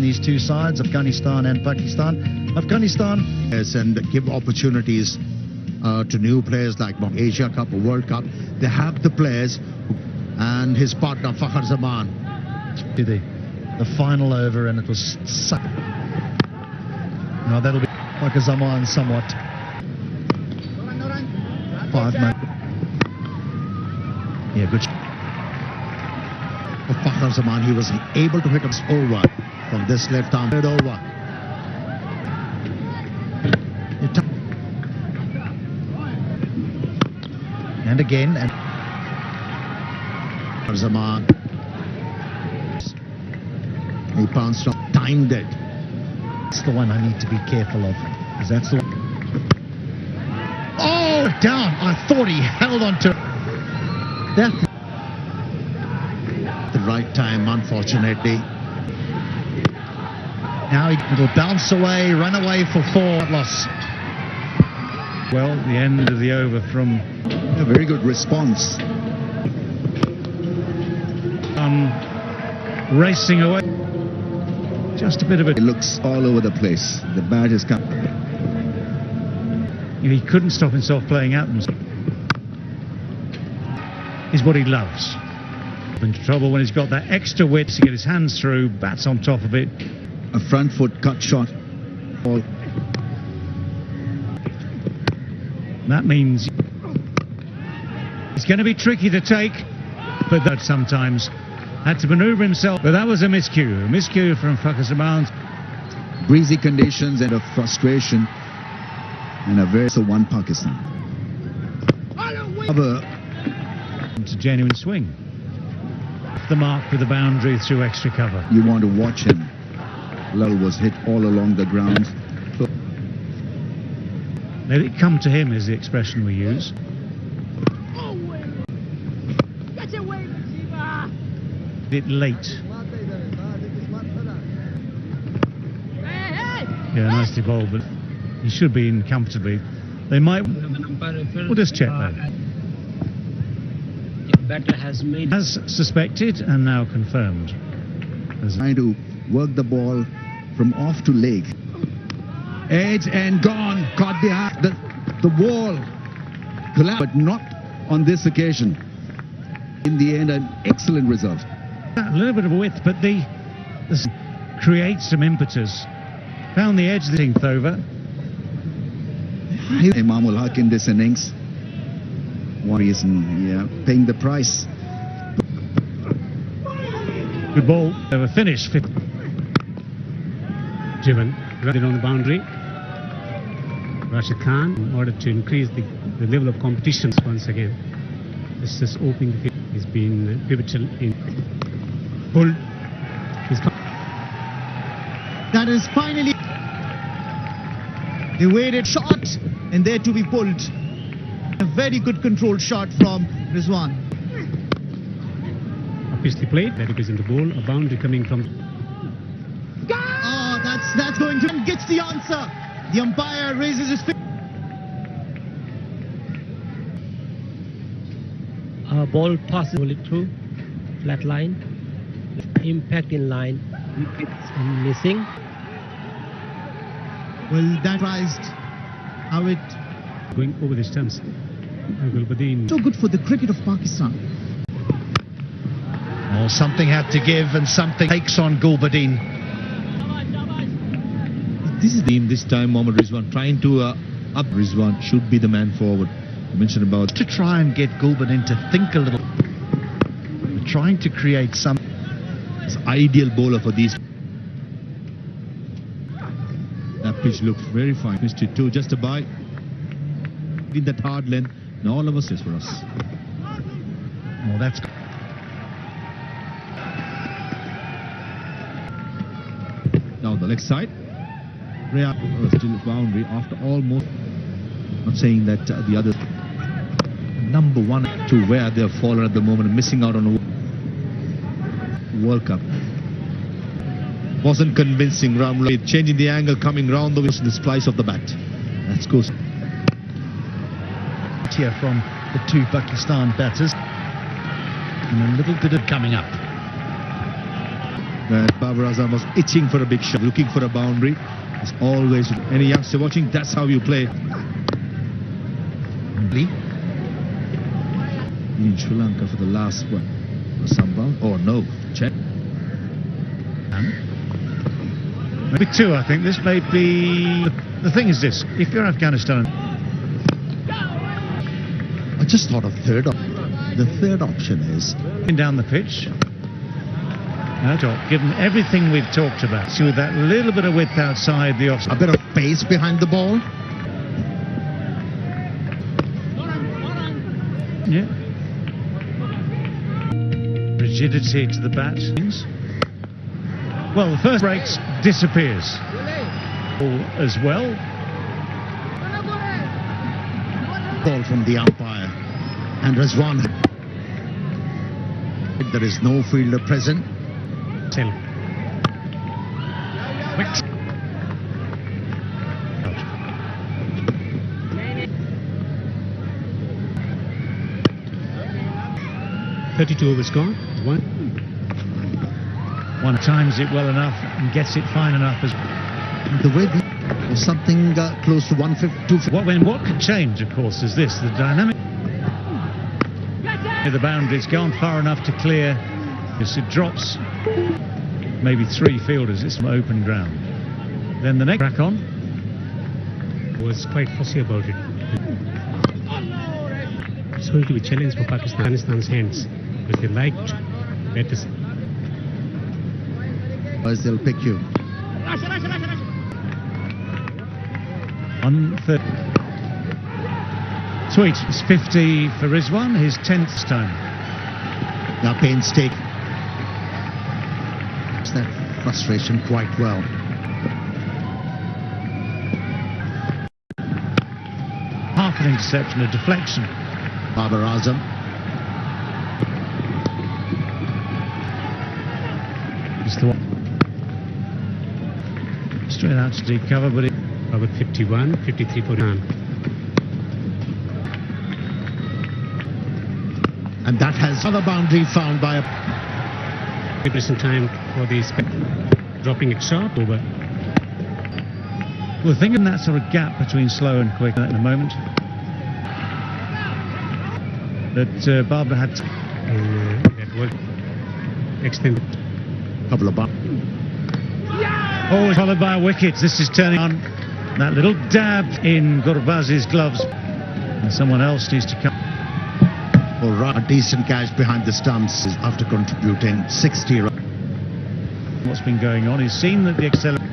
between these two sides, Afghanistan and Pakistan. Afghanistan, yes, and give opportunities to new players like Asia Cup or World Cup. They have the players, and his partner Fakhar Zaman. To the final over, and it was now that'll be Fakhar Zaman somewhat. 5 minutes. Yeah, good. For Fakhar Zaman, he was able to hit us over from this left arm. Over. And again, and Zaman. He pounced off, timed it. That's the one I need to be careful of, because that's the one. Oh, down! I thought he held on to that. The right time, unfortunately. Now it'll bounce away, run away for 4 loss. Well, the end of the over from a very good response. Racing away. Just a bit of it. It looks all over the place. The bat is coming. He couldn't stop himself playing out. Is what he loves. Into trouble when he's got that extra wit to get his hands through. Bats on top of it. A front foot cut shot. Ball. That means it's going to be tricky to take, but that sometimes had to maneuver himself. But that was a miscue from Fakhar Zaman. Breezy conditions and a frustration, and a very so one Pakistan. It's a genuine swing. The mark with the boundary through extra cover. You want to watch him. Lull was hit all along the ground. Let it come to him is the expression we use. Bit late. Yeah, nicely bowled, but he should be in comfortably. They might. We'll just check that. Batter has made as suspected and now confirmed. Trying to work the ball from off to leg. Edge and gone. Caught behind the wall. Collapsed, but not on this occasion. In the end, an excellent result. A little bit of a width, but this creates some impetus. Found the edge of the 10th over. Imamul Haq in this innings. One reason, yeah, paying the price. Good ball. They were finished. Driven, rather on the boundary. Rashid Khan, in order to increase the level of competition once again. This is opening the field. He's been pivotal in pull. That is finally the weighted shot, and there to be pulled. A very good controlled shot from Rizwan. Obviously played, that is in the ball, a boundary coming from. Oh, that's going to and gets the answer. The umpire raises his finger. Ball passes it through, flat line, impact in line, it's missing. Well, that surprised how it going over the stumps. So good for the cricket of Pakistan. Well, something had to give, and something takes on Gulbadin. This is this time Mohammad Rizwan trying to up. Rizwan should be the man forward. I mentioned about to try and get Gulbadin to think a little. We're trying to create some. It's ideal bowler for these. That pitch looked very fine. Missed it too, just a bite. In that hard length, and all of us is for us. Well, that's. Now the leg side. Rhea still boundary after almost. Not saying that the other number 1 to where they've fallen at the moment, missing out on a World Cup. Wasn't convincing. Ramla changing the angle, coming round the splice of the bat. That's good. Here from the 2 Pakistan batters, and a little bit of coming up. Babar Azam was itching for a big shot, looking for a boundary. It's always, any youngster watching, that's how you play. In Sri Lanka for the last one. Sambal? Oh no, check. Maybe two, I think. This may be... The thing is this, if you're Afghanistan... I just thought of the third option is... down the pitch. Given everything we've talked about, see with that little bit of width outside the offside. A bit of pace behind the ball. Yeah. Rigidity to the bat. Well, the first breaks disappears. As well. Call from the umpire. And Rizwan. There is no fielder present. Still. Quick. 32 overs gone. One times it well enough and gets it fine enough as the way was something close to 150. What could change, of course, is this: the dynamic. The boundary's gone far enough to clear. As it drops, maybe three fielders. It's open ground. Then the next crack on. Was quite fussy about it. It's going to be a challenge for Pakistan's hands because they liked better. Otherwise they'll pick you. 1/3. Sweet. It's 50 for Rizwan, his 10th time. Now painstaking. It's that frustration quite well. Half an interception, a deflection. Babar Azam. It's the one. Straight out to deep cover, but it... About 51, 53 for Iran. And that has other boundary found by a... Present time for the dropping it sharp over. Well, thinking that sort of gap between slow and quick in a moment. That Babar had to... that work extended. Couple of Oh, followed by a wicket. This is turning on. That little dab in Gurbaz's gloves. And someone else needs to come. All right, a decent catch behind the stumps after contributing 60. What's been going on? He's seen that the accelerator,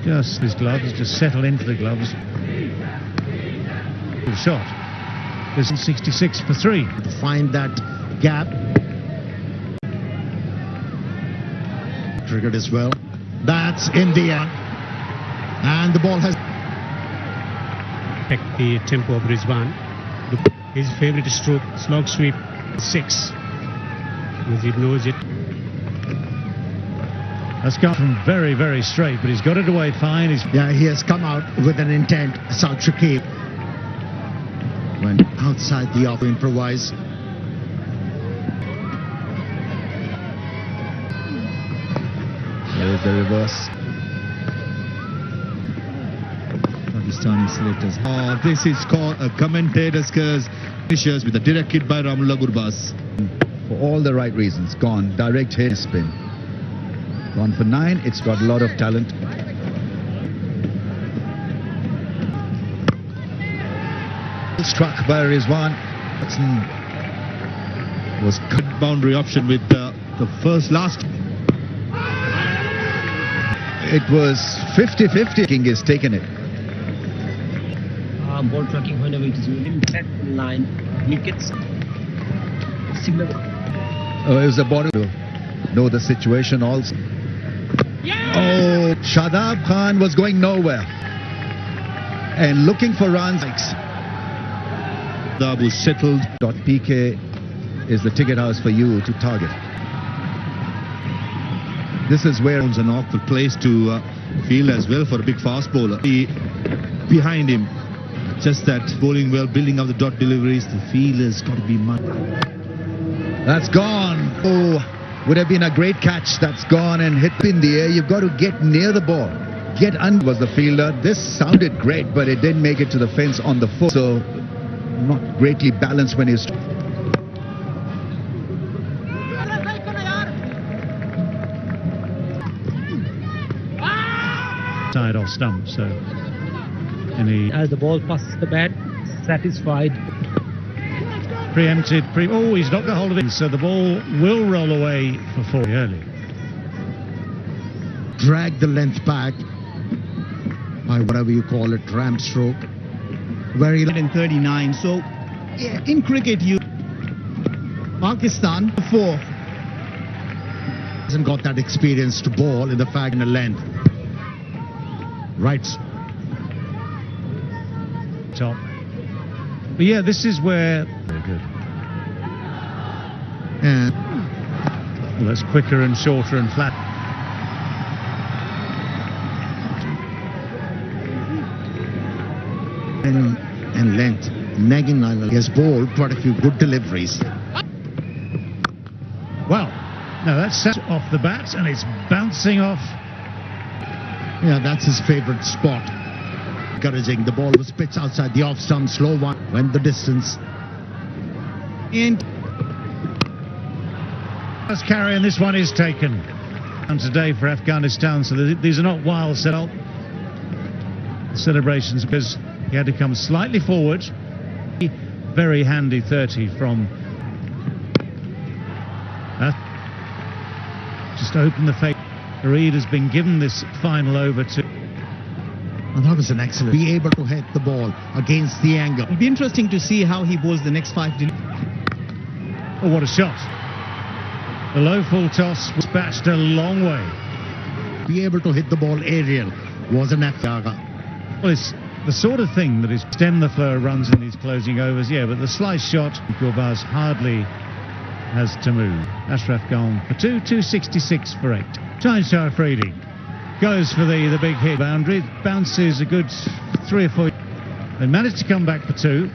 just his gloves, just settle into the gloves. Good shot. There's 66 for 3. To find that gap. Triggered as well. That's in the air. And the ball has... Affect the tempo of Rizwan. His favourite stroke, slog sweep, 6. Because he knows it. That's gone from very, very straight, but he's got it away fine. Yeah, he has come out with an intent. South Shakib went outside the off, improvise. There is the reverse. Pakistani selectors. This is called a commentator's curse. Finishes with a direct hit by Ramullah Gurbaz. For all the right reasons. Gone. Direct hit, spin. Gone for 9. It's got a lot of talent. Struck by Rizwan. Was cut boundary option with the last. It was 50-50. King has taken it. Ball tracking whenever it is within that line. Wickets. Signal. It was a ball to know the situation also. Oh, Shadab Khan was going nowhere and looking for runs. Shadab was settled. .PK is the ticket house for you to target. This is where it's an awkward place to field as well for a big fast bowler. Behind him, just that bowling well, building up the dot deliveries. The fielder's got to be mad. That's gone. Oh, Would have been a great catch. That's gone and hit in the air. You've got to get near the ball. Get under was the fielder. This sounded great, but it didn't make it to the fence on the foot. So not greatly balanced when he's... Side off stump, so... As the ball passes the bat, satisfied. Preempted, oh, he's not got hold of it, so the ball will roll away for 4 early. Drag the length back by whatever you call it, ramp stroke. Very in 39. So, yeah, in cricket, Pakistan 4 hasn't got that experience to ball in the fact in the length. Right. Top. But yeah, this is where... Very good. And Well, that's quicker and shorter and flat. And length. Nagging Lila has bowled quite a few good deliveries. Well, no, that's set off the bat and it's bouncing off. Yeah, that's his favourite spot. Encouraging. The ball was pitched outside the off stump, slow one, went the distance. and Let's carry, and this one is taken. And today for Afghanistan, so these are not wild celebrations because he had to come slightly forward. Very handy 30 from just open the face. Reid has been given this final over to. And that was an excellent. Be able to hit the ball against the angle. it'll be interesting to see how he bowls the next 5 Oh, what a shot. The low full toss was batched a long way. Be able to hit the ball aerial was an Afghan. Well, it's the sort of thing that is stem the flow of runs in these closing overs, yeah, but the slice shot, Gurbaz hardly has to move. Ashraf gone for 266 for 8. Shah Afridi goes for the big hit boundary, bounces a good 3 or 4. They managed to come back for 2.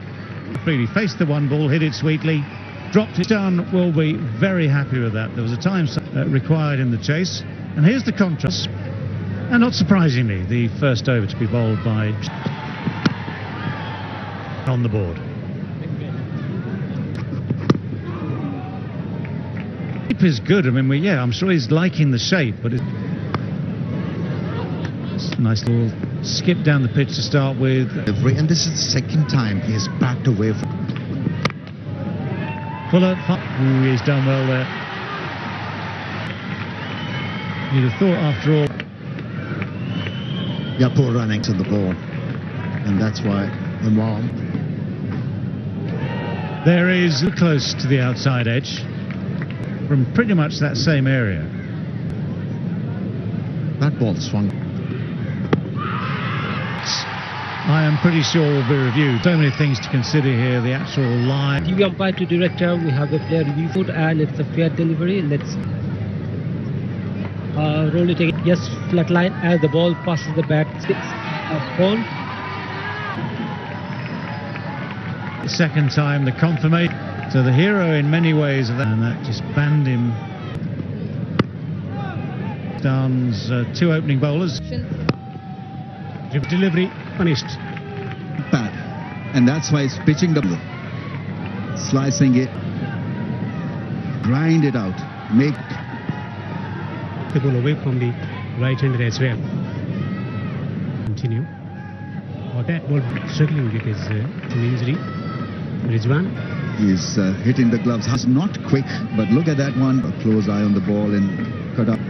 Afridi faced the one ball, hit it sweetly, dropped it down. Will be very happy with that. There was a time required in the chase, and here's the contrast. And not surprisingly, the first over to be bowled by on the board. Shape is good. I mean, I'm sure he's liking the shape, but it's a nice little skip down the pitch to start with. And this is the second time he has backed away from. Fuller, he's done well there. You'd have thought after all. Yeah, poor running to the ball, and that's why the mom. There is close to the outside edge from pretty much that same area. That ball swung. I am pretty sure will be reviewed. So many things to consider here. The actual line. TV umpire to director, we have the player review foot, and it's a fair delivery. Let's roll it again. Yes, flat line as the ball passes the bat. 6 ball. The second time, the confirmation. So the hero in many ways of that, and that just banned him. Down's 2 opening bowlers. Delivery punished. Bad. And that's why he's pitching the ball. Slicing it. Grind it out. Make the ball away from the right-hander as well. Continue. Or that ball struggling with his injury. Rizwan. He's hitting the gloves. It's not quick, but look at that one. A close eye on the ball and cut up.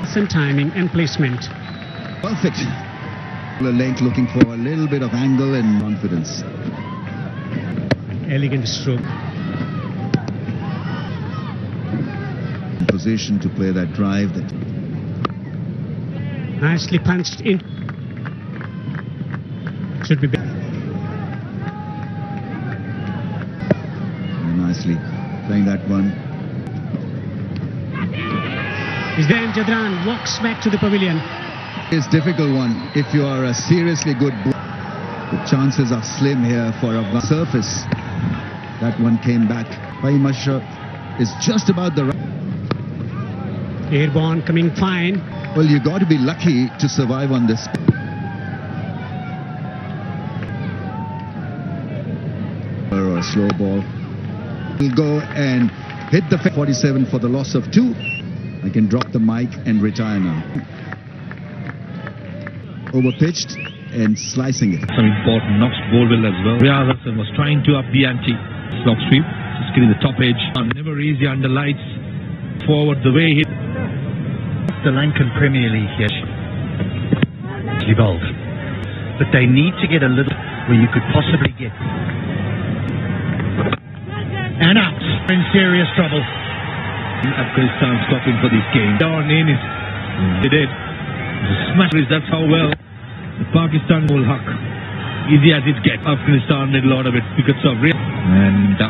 Some timing and placement. Perfect. Length, looking for a little bit of angle and confidence. An elegant stroke. In position to play that drive. Nicely punched in. Should be better. Nicely playing that one. Is then Jadran walks back to the pavilion. It's a difficult one. If you are a seriously good bowler, the chances are slim here for a surface. That one came back. He must is just about the right. Airborne coming fine. Well, you got to be lucky to survive on this. Or a slow ball. He'll go and hit the 47 for the loss of 2. I can drop the mic and retire now. Overpitched and slicing it. Some important knocks Bolwell as well. Riyadh was trying to up the ante. Slop sweep, just getting the top edge. Never easy under lights. Forward the way he. The Lankan Premier League, yes. Evolved. But they need to get a little where you could possibly get. And out. In serious trouble. Afghanistan stopping for this game. Down in it. They did. The smash is that's how well the Pakistan will huck. Easy as it gets. Afghanistan did a lot of it because of real. And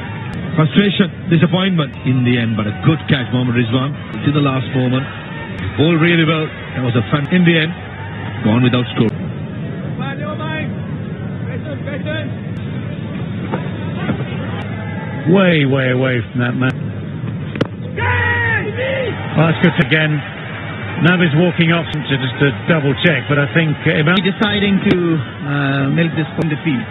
frustration, disappointment in the end, but a good catch, Mohammad Rizwan. To the last moment. Bowled really well. That was a fun in the end. Gone without score. Way away from that man. Basket again. Navi's walking off to just to double check, but I think deciding to milk this from the field.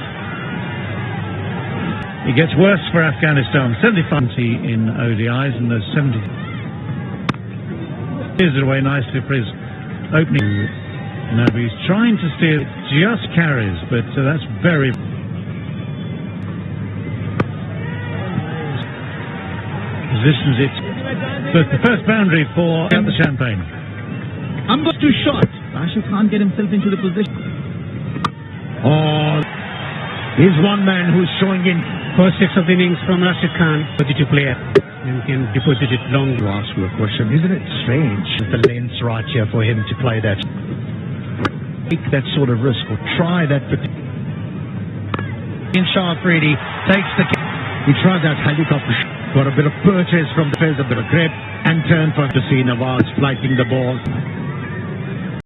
It gets worse for Afghanistan. 75 in ODIs and there's 70. Steers it away nicely for his opening. Navi's trying to steer, just carries, but that's very. Positions it. But the first boundary for the Champagne. Amber's too short. Rashid can't get himself into the position. Oh, here's one man who's showing in. First 6 of the innings from Rashid Khan, 32 player, and can deposit it long. To ask you a question, isn't it strange the length right here for him to play that? Take that sort of risk or try that. In sharp, Freddie takes the. He tried that helicopter. Got a bit of purchase from the field, a bit of grip, and turn for to see Nawaz flighting the ball.